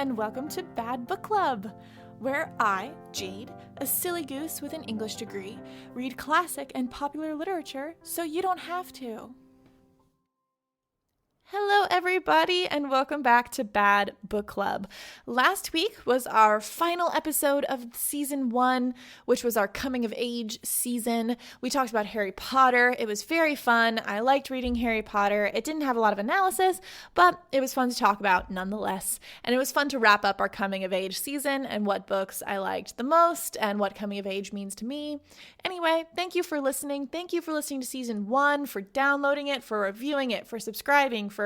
and welcome to Bad Book Club, where I, Jade, a silly goose with an English degree, read classic and popular literature so you don't have to. Hello everybody and welcome back to Bad Book Club. Last week was our final episode of season 1, which was our coming of age season. We talked about Harry Potter. It was very fun. I liked reading Harry Potter. It didn't have a lot of analysis, but it was fun to talk about nonetheless. And it was fun to wrap up our coming of age season and what books I liked the most and what coming of age means to me. Anyway, thank you for listening. Thank you for listening to season 1, for downloading it, for reviewing it, for subscribing, for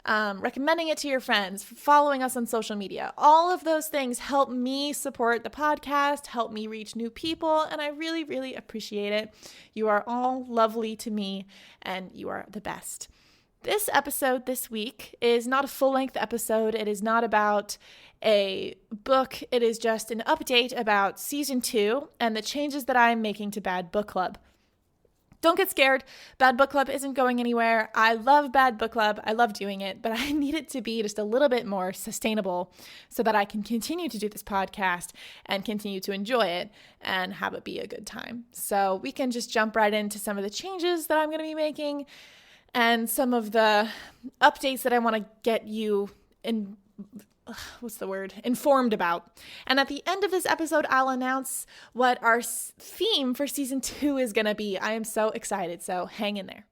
recommending it to your friends, for following us on social media. All of those things help me support the podcast, help me reach new people, and I really, really appreciate it. You are all lovely to me, and you are the best. This episode this week is not a full-length episode. It is not about a book. It is just an update about season 2 and the changes that I am making to Bad Book Club. Don't get scared. Bad Book Club isn't going anywhere. I love Bad Book Club. I love doing it, but I need it to be just a little bit more sustainable so that I can continue to do this podcast and continue to enjoy it and have it be a good time. So we can just jump right into some of the changes that I'm going to be making and some of the updates that I want to get you informed about. And at the end of this episode, I'll announce what our theme for season 2 is going to be. I am so excited, so hang in there.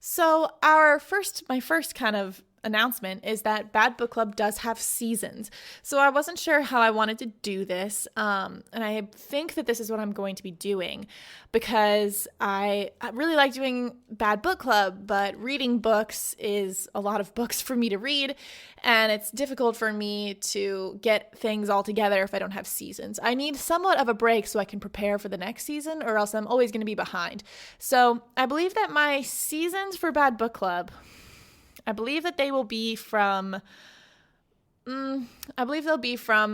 So my first kind of announcement is that Bad Book Club does have seasons. So I wasn't sure how I wanted to do this. And I think that this is what I'm going to be doing because I really like doing Bad Book Club, but reading books is a lot of books for me to read. And it's difficult for me to get things all together if I don't have seasons. I need somewhat of a break so I can prepare for the next season, or else I'm always going to be behind. So I believe that my seasons for Bad Book Club, they will be from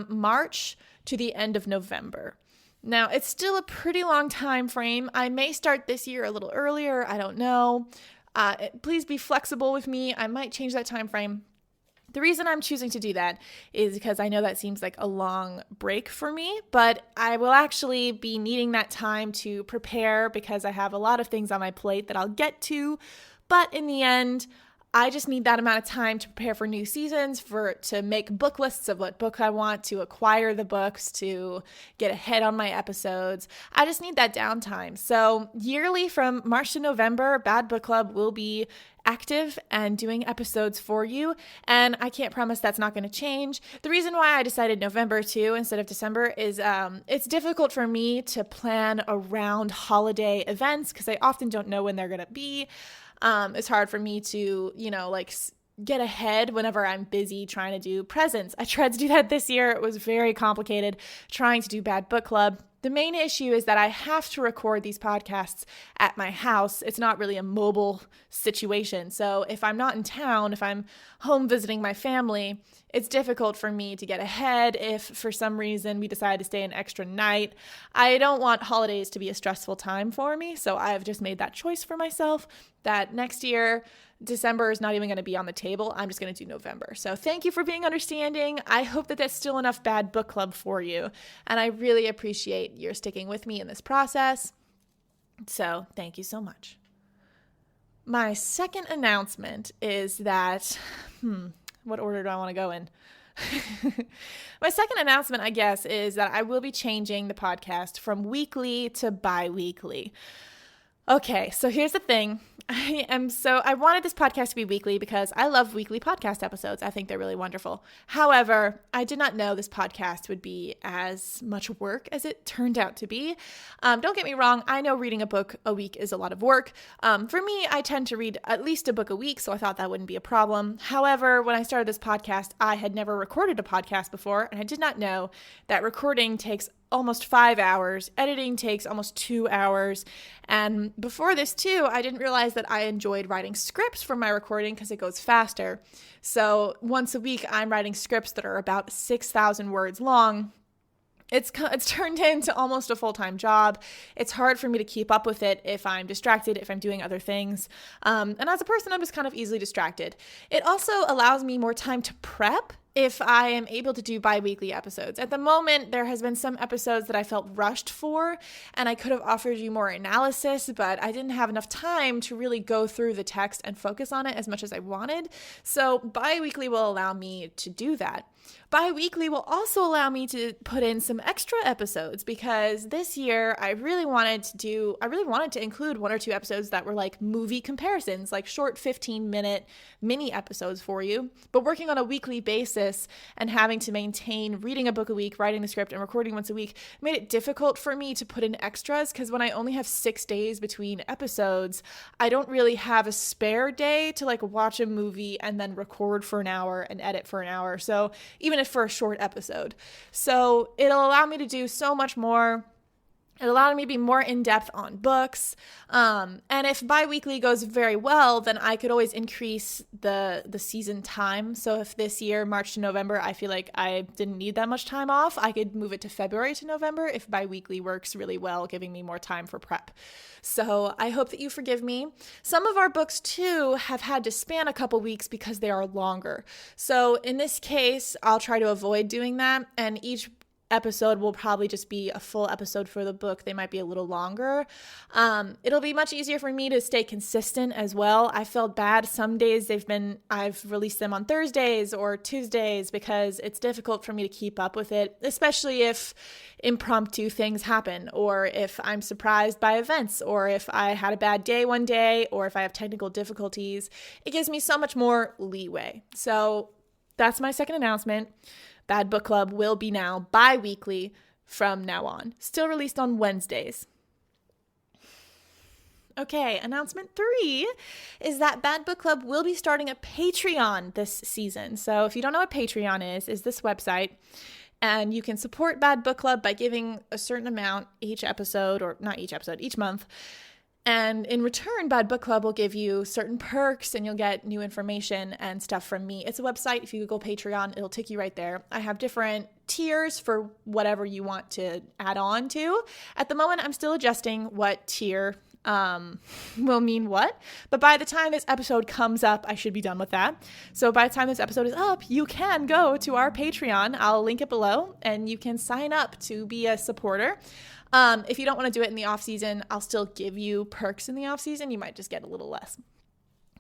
March to the end of November. Now, it's still a pretty long time frame. I may start this year a little earlier. I don't know. Please be flexible with me. I might change that time frame. The reason I'm choosing to do that is because I know that seems like a long break for me, but I will actually be needing that time to prepare because I have a lot of things on my plate that I'll get to. But in the end, I just need that amount of time to prepare for new seasons, to make book lists of what book I want, to acquire the books, to get ahead on my episodes. I just need that downtime. So yearly from March to November, Bad Book Club will be active and doing episodes for you, and I can't promise that's not going to change. The reason why I decided November too instead of December is it's difficult for me to plan around holiday events because I often don't know when they're going to be. It's hard for me to, get ahead whenever I'm busy trying to do presents. I tried to do that this year. It was very complicated trying to do Bad Book Club. The main issue is that I have to record these podcasts at my house. It's not really a mobile situation. So if I'm not in town, if I'm home visiting my family, it's difficult for me to get ahead if for some reason we decide to stay an extra night. I don't want holidays to be a stressful time for me, so I've just made that choice for myself that next year, December is not even going to be on the table. I'm just going to do November. So thank you for being understanding. I hope that that's still enough Bad Book Club for you. And I really appreciate your sticking with me in this process. So thank you so much. My second announcement is that, what order do I want to go in? My second announcement, I guess, is that I will be changing the podcast from weekly to bi-weekly. Okay, so here's the thing. I wanted this podcast to be weekly because I love weekly podcast episodes. I think they're really wonderful. However, I did not know this podcast would be as much work as it turned out to be. Don't get me wrong. I know reading a book a week is a lot of work. For me, I tend to read at least a book a week, so I thought that wouldn't be a problem. However, when I started this podcast, I had never recorded a podcast before, and I did not know that recording takes almost 5 hours. Editing takes almost 2 hours. And before this too, I didn't realize that I enjoyed writing scripts for my recording because it goes faster. So once a week, I'm writing scripts that are about 6,000 words long. It's turned into almost a full-time job. It's hard for me to keep up with it if I'm distracted, if I'm doing other things. And as a person, I'm just kind of easily distracted. It also allows me more time to prep if I am able to do bi-weekly episodes. At the moment, there has been some episodes that I felt rushed for, and I could have offered you more analysis, but I didn't have enough time to really go through the text and focus on it as much as I wanted. So bi-weekly will allow me to do that. Bi-weekly will also allow me to put in some extra episodes, because this year I really wanted to include 1 or 2 episodes that were like movie comparisons, like short 15-minute mini episodes for you. But working on a weekly basis and having to maintain reading a book a week, writing the script, and recording once a week made it difficult for me to put in extras, because when I only have 6 days between episodes, I don't really have a spare day to like watch a movie and then record for an hour and edit for an hour. So even if for a short episode. So it'll allow me to do so much more. It allowed me to be more in-depth on books. And if bi-weekly goes very well, then I could always increase the season time. So if this year, March to November, I feel like I didn't need that much time off, I could move it to February to November if bi-weekly works really well, giving me more time for prep. So I hope that you forgive me. Some of our books, too, have had to span a couple weeks because they are longer. So in this case, I'll try to avoid doing that, and each episode will probably just be a full episode for the book. They might be a little longer. It'll be much easier for me to stay consistent as well. I felt bad. Some days I've released them on Thursdays or Tuesdays because it's difficult for me to keep up with it, especially if impromptu things happen, or if I'm surprised by events, or if I had a bad day one day, or if I have technical difficulties. It gives me so much more leeway. So that's my second announcement. Bad Book Club will be now bi-weekly from now on. Still released on Wednesdays. Okay, announcement 3 is that Bad Book Club will be starting a Patreon this season. So if you don't know what Patreon is this website, and you can support Bad Book Club by giving a certain amount each month. And in return, Bad Book Club will give you certain perks, and you'll get new information and stuff from me. It's a website. If you Google Patreon, it'll take you right there. I have different tiers for whatever you want to add on to. At the moment, I'm still adjusting what tier will mean what. But by the time this episode comes up, I should be done with that. So by the time this episode is up, you can go to our Patreon. I'll link it below, and you can sign up to be a supporter. If you don't want to do it in the off season, I'll still give you perks in the off season. You might just get a little less.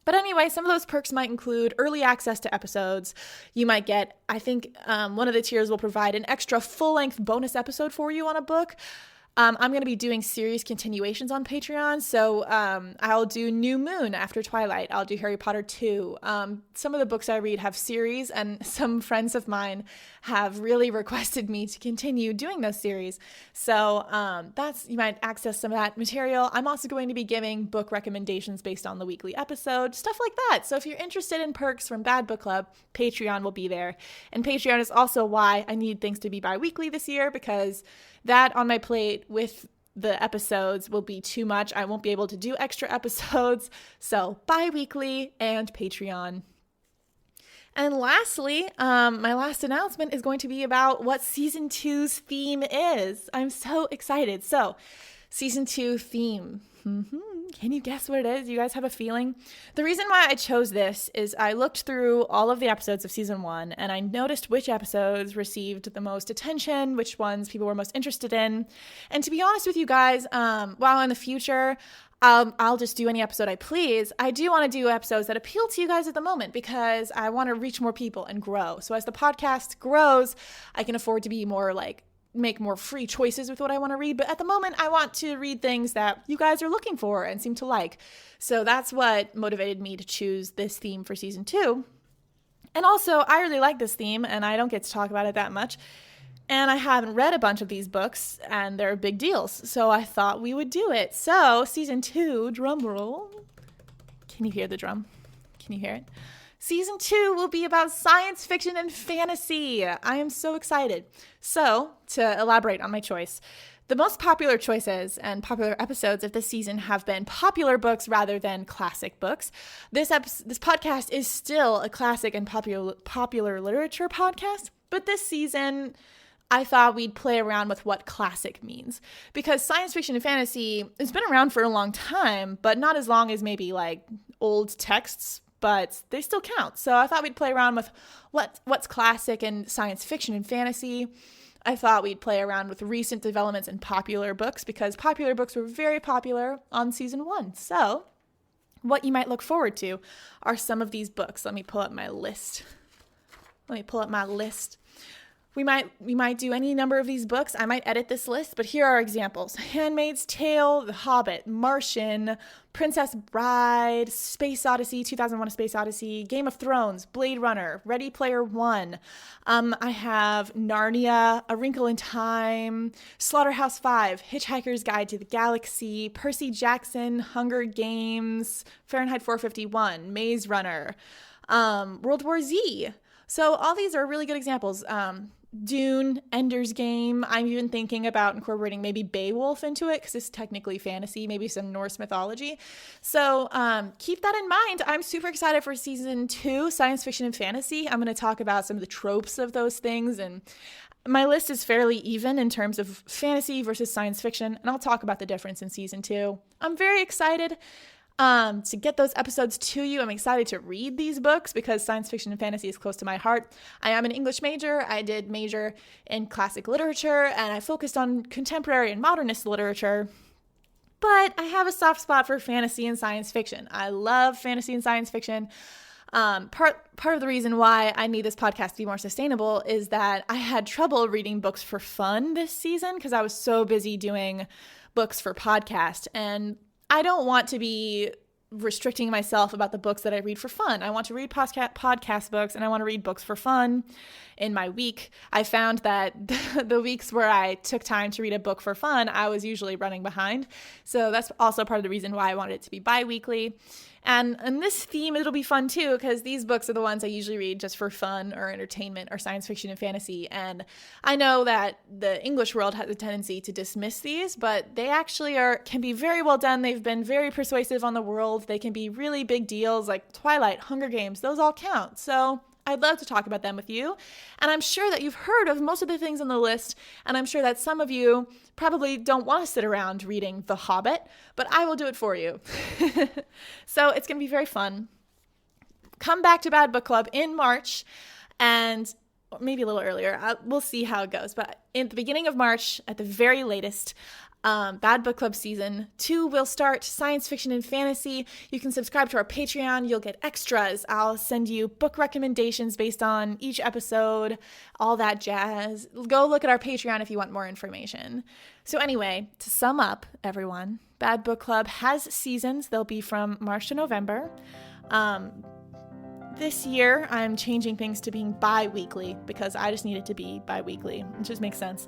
But anyway, some of those perks might include early access to episodes. You might get, I think one of the tiers will provide an extra full-length bonus episode for you on a book. I'm going to be doing series continuations on Patreon. So I'll do New Moon after Twilight. I'll do Harry Potter 2. Some of the books I read have series, and some friends of mine have really requested me to continue doing those series. So you might access some of that material. I'm also going to be giving book recommendations based on the weekly episode, stuff like that. So if you're interested in perks from Bad Book Club, Patreon will be there. And Patreon is also why I need things to be bi-weekly this year, because that on my plate with the episodes will be too much. I won't be able to do extra episodes. So bi-weekly and Patreon. And lastly, my last announcement is going to be about what season 2's theme is. I'm so excited. So season 2 theme. Can you guess what it is? You guys have a feeling? The reason why I chose this is I looked through all of the episodes of season 1, and I noticed which episodes received the most attention, which ones people were most interested in. And to be honest with you guys, while in the future, I'll just do any episode I please, I do want to do episodes that appeal to you guys at the moment, because I want to reach more people and grow. So as the podcast grows, I can afford to be more make more free choices with what I want to read. But at the moment, I want to read things that you guys are looking for and seem to like. So that's what motivated me to choose this theme for season 2. And also, I really like this theme, and I don't get to talk about it that much. And I haven't read a bunch of these books, and they're big deals. So I thought we would do it. So season 2, drum roll. Can you hear the drum? Can you hear it? Season 2 will be about science fiction and fantasy. I am so excited. So, to elaborate on my choice, the most popular choices and popular episodes of this season have been popular books rather than classic books. This podcast is still a classic and popular literature podcast, but this season I thought we'd play around with what classic means, because science fiction and fantasy has been around for a long time, but not as long as maybe old texts but they still count. So I thought we'd play around with what's classic in science fiction and fantasy. I thought we'd play around with recent developments in popular books because popular books were very popular on season 1. So what you might look forward to are some of these books. Let me pull up my list. We might do any number of these books. I might edit this list, but here are examples. Handmaid's Tale, The Hobbit, Martian, Princess Bride, Space Odyssey, 2001: A Space Odyssey, Game of Thrones, Blade Runner, Ready Player One. I have Narnia, A Wrinkle in Time, Slaughterhouse-Five, Hitchhiker's Guide to the Galaxy, Percy Jackson, Hunger Games, Fahrenheit 451, Maze Runner, World War Z. So all these are really good examples. Dune, Ender's Game. I'm even thinking about incorporating maybe Beowulf into it because it's technically fantasy, maybe some Norse mythology. So keep that in mind. I'm super excited for season 2, science fiction and fantasy. I'm going to talk about some of the tropes of those things, and my list is fairly even in terms of fantasy versus science fiction, and I'll talk about the difference in season 2. I'm very excited to get those episodes to you. I'm excited to read these books because science fiction and fantasy is close to my heart. I am an English major. I did major in classic literature, and I focused on contemporary and modernist literature. But I have a soft spot for fantasy and science fiction. I love fantasy and science fiction. Part of the reason why I need this podcast to be more sustainable is that I had trouble reading books for fun this season because I was so busy doing books for podcast, and I don't want to be restricting myself about the books that I read for fun. I want to read podcast books, and I want to read books for fun in my week. I found that the weeks where I took time to read a book for fun, I was usually running behind. So that's also part of the reason why I wanted it to be bi-weekly. And in this theme, it'll be fun too, because these books are the ones I usually read just for fun or entertainment or science fiction and fantasy. And I know that the English world has a tendency to dismiss these, but they actually can be very well done. They've been very persuasive on the world. They can be really big deals like Twilight, Hunger Games. Those all count. So I'd love to talk about them with you. And I'm sure that you've heard of most of the things on the list, and I'm sure that some of you probably don't want to sit around reading The Hobbit, but I will do it for you. So it's going to be very fun. Come back to Bad Book Club in March, and maybe a little earlier. We'll see how it goes. But in the beginning of March, at the very latest, Bad Book Club Season 2 will start, science fiction and fantasy. You can subscribe to our Patreon. You'll get extras. I'll send you book recommendations based on each episode, all that jazz. Go look at our Patreon if you want more information. So anyway, to sum up, everyone, Bad Book Club has seasons. They'll be from March to November. This year, I'm changing things to being bi-weekly because I just need it to be bi-weekly. It just makes sense.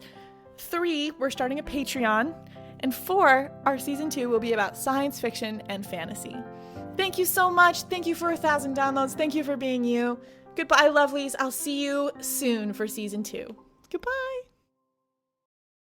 3, we're starting a Patreon. And 4, our season 2 will be about science fiction and fantasy. Thank you so much. Thank you for 1,000 downloads. Thank you for being you. Goodbye, lovelies. I'll see you soon for season 2. Goodbye.